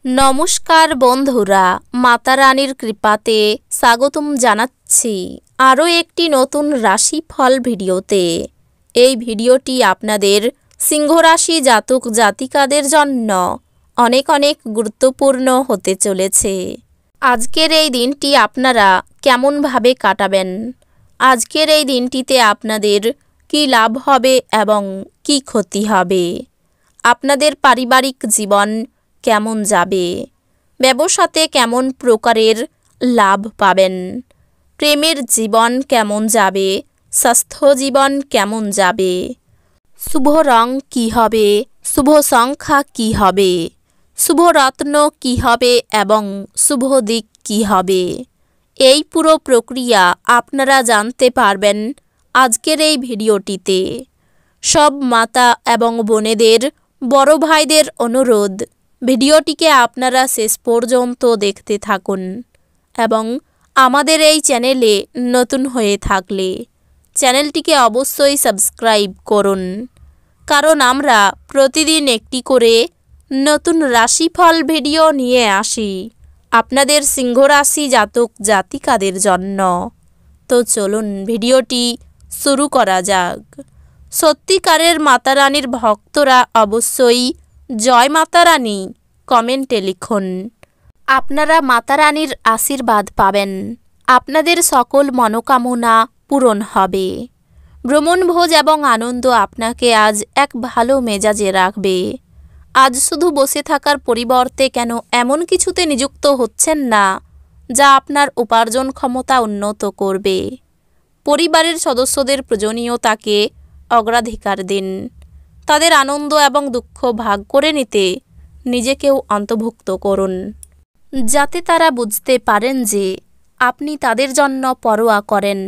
নমস্কার বন্ধুরা, মাতা রানীর কৃপাতে স্বাগতম জানাচ্ছি আরও একটি নতুন রাশিফল ভিডিওতে। এই ভিডিওটি আপনাদের সিংহ রাশি জাতক জাতিকাদের জন্য অনেক অনেক গুরুত্বপূর্ণ হতে চলেছে। আজকের এই দিনটি আপনারা কেমনভাবে কাটাবেন, আজকের এই দিনটিতে আপনাদের কী লাভ হবে এবং কী ক্ষতি হবে, আপনাদের পারিবারিক জীবন কেমন যাবে, ব্যবসাতে কেমন প্রকারের লাভ পাবেন, প্রেমের জীবন কেমন যাবে, স্বাস্থ্য জীবন কেমন যাবে, শুভ রং কী হবে, শুভ সংখ্যা কী হবে, শুভ রত্ন কী হবে এবং শুভ দিক কী হবে, এই পুরো প্রক্রিয়া আপনারা জানতে পারবেন আজকের এই ভিডিওটিতে। সব মাতা এবং বোনেদের, বড় ভাইদের অনুরোধ, ভিডিওটিকে আপনারা শেষ পর্যন্ত দেখতে থাকুন এবং আমাদের এই চ্যানেলে নতুন হয়ে থাকলে চ্যানেলটিকে অবশ্যই সাবস্ক্রাইব করুন, কারণ আমরা প্রতিদিন একটি করে নতুন রাশিফল ভিডিও নিয়ে আসি আপনাদের সিংহ রাশি জাতক জাতিকাদের জন্য। তো চলুন ভিডিওটি শুরু করা যাক। সত্যিকারের মাতা রানীর ভক্তরা অবশ্যই জয় মাতা রানী কমেন্টে লিখুন। আপনারা মাতা রানীর আশীর্বাদ পাবেন, আপনাদের সকল মনোকামনা পূরণ হবে। ভ্রমণভোজ এবং আনন্দ আপনাকে আজ এক ভালো মেজাজে রাখবে। আজ শুধু বসে থাকার পরিবর্তে কেন এমন কিছুতে নিযুক্ত হচ্ছেন না যা আপনার উপার্জন ক্ষমতা উন্নত করবে। পরিবারের সদস্যদের প্রয়োজনীয়তাকে অগ্রাধিকার দিন, তাদের আনন্দ এবং দুঃখ ভাগ করে নিতে নিজেকেও অন্তর্ভুক্ত করুন, যাতে তারা বুঝতে পারেন যে আপনি তাদের জন্য পরোয়া করেন।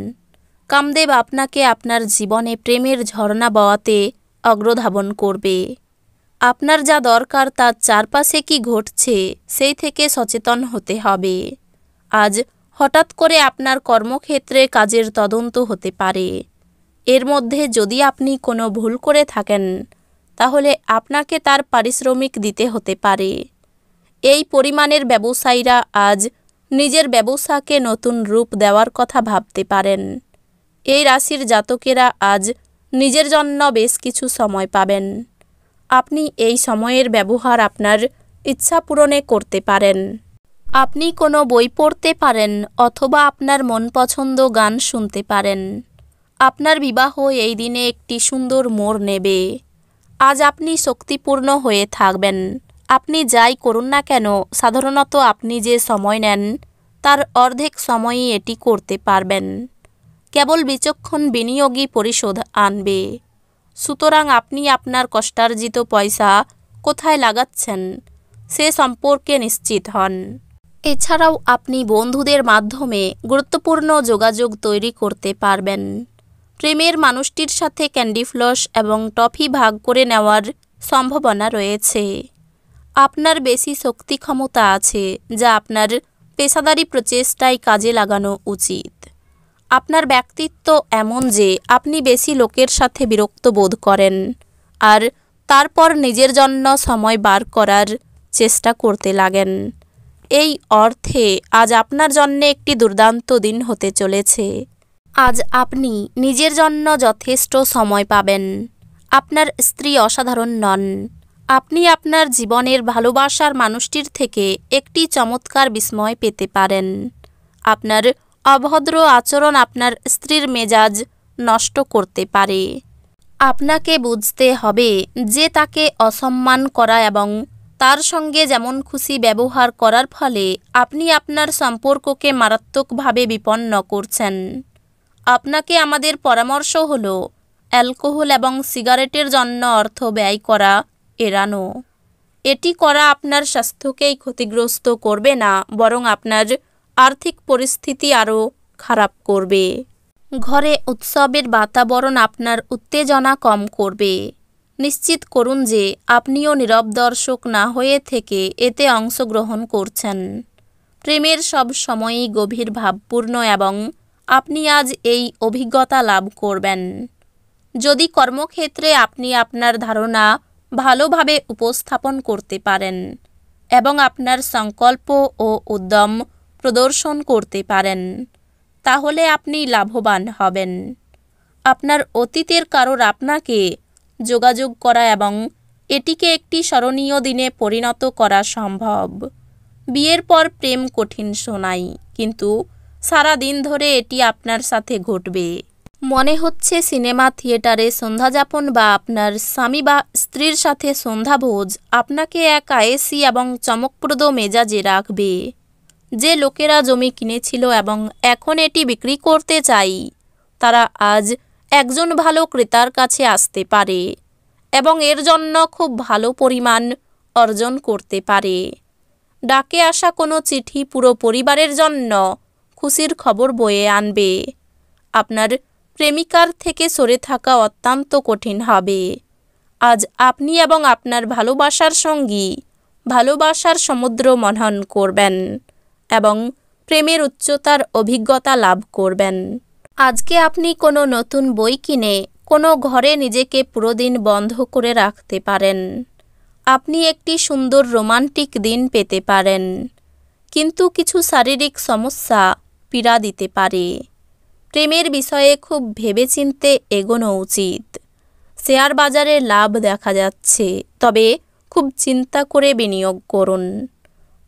কামদেব আপনাকে আপনার জীবনে প্রেমের ঝর্ণা বওয়াতে অগ্রধাবন করবে। আপনার যা দরকার তার চারপাশে কি ঘটছে সেই থেকে সচেতন হতে হবে। আজ হঠাৎ করে আপনার কর্মক্ষেত্রে কাজের তদন্ত হতে পারে। এর মধ্যে যদি আপনি কোনো ভুল করে থাকেন তাহলে আপনাকে তার পারিশ্রমিক দিতে হতে পারে। এই পরিমাণের ব্যবসায়ীরা আজ নিজের ব্যবসাকে নতুন রূপ দেওয়ার কথা ভাবতে পারেন। এই রাশির জাতকেরা আজ নিজের জন্য বেশ কিছু সময় পাবেন। আপনি এই সময়ের ব্যবহার আপনার ইচ্ছা পূরণে করতে পারেন। আপনি কোনো বই পড়তে পারেন অথবা আপনার মনপছন্দ গান শুনতে পারেন। আপনার বিবাহ এই দিনে একটি সুন্দর মোড় নেবে। আজ আপনি শক্তিপূর্ণ হয়ে থাকবেন। আপনি যাই করুন না কেন, সাধারণত আপনি যে সময় নেন তার অর্ধেক সময়ই এটি করতে পারবেন। কেবল বিচক্ষণ বিনিয়োগই পরিশোধ আনবে। সুতরাং আপনি আপনার কষ্টার্জিত পয়সা কোথায় লাগাচ্ছেন সে সম্পর্কে নিশ্চিত হন। এছাড়াও আপনি বন্ধুদের মাধ্যমে গুরুত্বপূর্ণ যোগাযোগ তৈরি করতে পারবেন। প্রেমের মানুষটির সাথে ক্যান্ডি ফ্লস এবং টফি ভাগ করে নেওয়ার সম্ভাবনা রয়েছে। আপনার বেশি শক্তি ক্ষমতা আছে যা আপনার পেশাদারি প্রচেষ্টায় কাজে লাগানো উচিত। আপনার ব্যক্তিত্ব এমন যে আপনি বেশি লোকের সাথে বিরক্ত বোধ করেন আর তারপর নিজের জন্য সময় বার করার চেষ্টা করতে লাগেন। এই অর্থে আজ আপনার জন্য একটি দুর্দান্ত দিন হতে চলেছে। আজ আপনি নিজের জন্য যথেষ্ট সময় পাবেন। আপনার স্ত্রী অসাধারণ নন। আপনি আপনার জীবনের ভালোবাসার মানুষটির থেকে একটি চমৎকার বিস্ময় পেতে পারেন। আপনার অভদ্র আচরণ আপনার স্ত্রীর মেজাজ নষ্ট করতে পারে। আপনাকে বুঝতে হবে যে তাকে অসম্মান করা এবং তার সঙ্গে যেমন খুশি ব্যবহার করার ফলে আপনি আপনার সম্পর্ককে মারাত্মকভাবে বিপন্ন করছেন। আপনাকে আমাদের পরামর্শ হলো অ্যালকোহল এবং সিগারেটের জন্য অর্থ ব্যয় করা এড়ানো। এটি করা আপনার স্বাস্থ্যকেই ক্ষতিগ্রস্ত করবে না, বরং আপনার আর্থিক পরিস্থিতি আরও খারাপ করবে। ঘরে উৎসবের বাতাবরণ আপনার উত্তেজনা কম করবে। নিশ্চিত করুন যে আপনিও নীরব দর্শক না হয়ে থেকে এতে অংশগ্রহণ করছেন। প্রেমের সব সময়ই গভীর ভাবপূর্ণ এবং আপনি আজ এই অভিজ্ঞতা লাভ করবেন। যদি কর্মক্ষেত্রে আপনি আপনার ধারণা ভালোভাবে উপস্থাপন করতে পারেন এবং আপনার সংকল্প ও উদ্যম প্রদর্শন করতে পারেন, তাহলে আপনি লাভবান হবেন। আপনার অতীতের কারোর আপনাকে যোগাযোগ করা এবং এটিকে একটি স্মরণীয় দিনে পরিণত করা সম্ভব। বিয়ের পর প্রেম কঠিন শোনায়, কিন্তু সারা দিন ধরে এটি আপনার সাথে ঘটবে। মনে হচ্ছে সিনেমা থিয়েটারে সন্ধ্যাযাপন বা আপনার স্বামী বা স্ত্রীর সাথে সন্ধ্যাভোজ আপনাকে এক আয়েসি এবং চমকপ্রদ মেজাজে রাখবে। যে লোকেরা জমি কিনেছিল এবং এখন এটি বিক্রি করতে চাই, তারা আজ একজন ভালো ক্রেতার কাছে আসতে পারে এবং এর জন্য খুব ভালো পরিমাণ অর্জন করতে পারে। ডাকে আসা কোনো চিঠি পুরো পরিবারের জন্য খুশির খবর বয়ে আনবে। আপনার প্রেমিকার থেকে সরে থাকা অত্যন্ত কঠিন হবে। আজ আপনি এবং আপনার ভালোবাসার সঙ্গী ভালোবাসার সমুদ্র মনন করবেন এবং প্রেমের উচ্চতার অভিজ্ঞতা লাভ করবেন। আজকে আপনি কোনো নতুন বই কিনে কোনো ঘরে নিজেকে পুরো দিন বন্ধ করে রাখতে পারেন। আপনি একটি সুন্দর রোমান্টিক দিন পেতে পারেন, কিন্তু কিছু শারীরিক সমস্যা পীড়া দিতে পারে। প্রেমের বিষয়ে খুব ভেবেচিন্তে এগোনো উচিত। শেয়ার বাজারে লাভ দেখা যাচ্ছে, তবে খুব চিন্তা করে বিনিয়োগ করুন।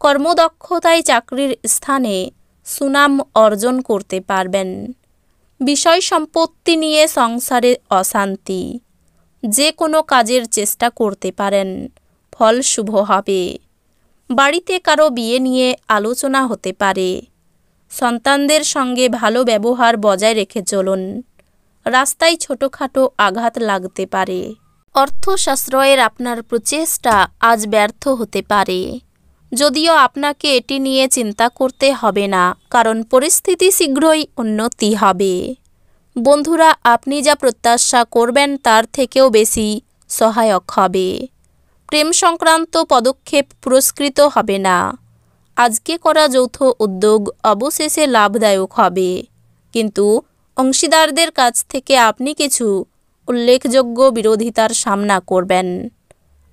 কর্মদক্ষতায় চাকরির স্থানে সুনাম অর্জন করতে পারবেন। বিষয় সম্পত্তি নিয়ে সংসারে অশান্তি। যে কোনো কাজের চেষ্টা করতে পারেন, ফল শুভ হবে। বাড়িতে কারো বিয়ে নিয়ে আলোচনা হতে পারে। সন্তানদের সঙ্গে ভালো ব্যবহার বজায় রেখে চলুন। রাস্তায় ছোটোখাটো আঘাত লাগতে পারে। অর্থ সাশ্রয়ের আপনার প্রচেষ্টা আজ ব্যর্থ হতে পারে, যদিও আপনাকে এটি নিয়ে চিন্তা করতে হবে না, কারণ পরিস্থিতি শীঘ্রই উন্নতি হবে। বন্ধুরা, আপনি যা প্রত্যাশা করবেন তার থেকেও বেশি সহায়ক হবে। প্রেম সংক্রান্ত পদক্ষেপ পুরস্কৃত হবে না। আজকে করা যৌথ উদ্যোগ অবশেষে লাভদায়ক হবে, কিন্তু অংশীদারদের কাছ থেকে আপনি কিছু উল্লেখযোগ্য বিরোধিতার সামনা করবেন।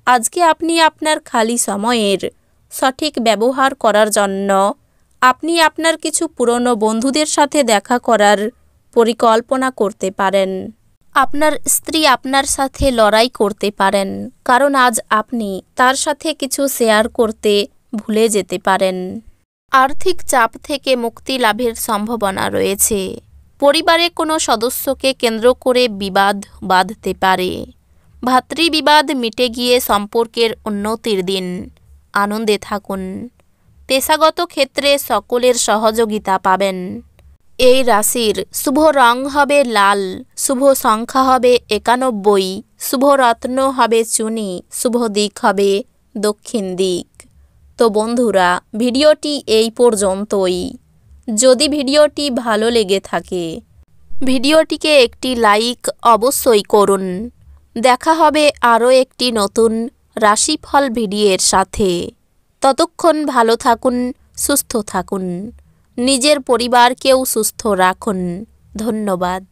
আজকে আপনি আপনার খালি সময়ের সঠিক ব্যবহার করার জন্য আপনি আপনার কিছু পুরনো বন্ধুদের সাথে দেখা করার পরিকল্পনা করতে পারেন। আপনার স্ত্রী আপনার সাথে লড়াই করতে পারেন, কারণ আজ আপনি তার সাথে কিছু শেয়ার করতে ভুলে যেতে পারেন। আর্থিক চাপ থেকে মুক্তি লাভের সম্ভাবনা রয়েছে। পরিবারে কোনো সদস্যকে কেন্দ্র করে বিবাদ বাঁধতে পারে। ভাতৃবিবাদ মিটে গিয়ে সম্পর্কের উন্নতির দিন। আনন্দে থাকুন। পেশাগত ক্ষেত্রে সকলের সহযোগিতা পাবেন। এই রাশির শুভ রং হবে লাল, শুভ সংখ্যা হবে 91, শুভ রত্ন হবে চুনি, শুভ দিক হবে দক্ষিণ দিক। তো বন্ধুরা, ভিডিওটি এই পর্যন্তই। যদি ভিডিওটি ভালো লেগে থাকে, ভিডিওটিকে একটি লাইক অবশ্যই করুন। দেখা হবে আরও একটি নতুন রাশিফল ভিডিওর সাথে। ততক্ষণ ভালো থাকুন, সুস্থ থাকুন, নিজের পরিবারকেও সুস্থ রাখুন। ধন্যবাদ।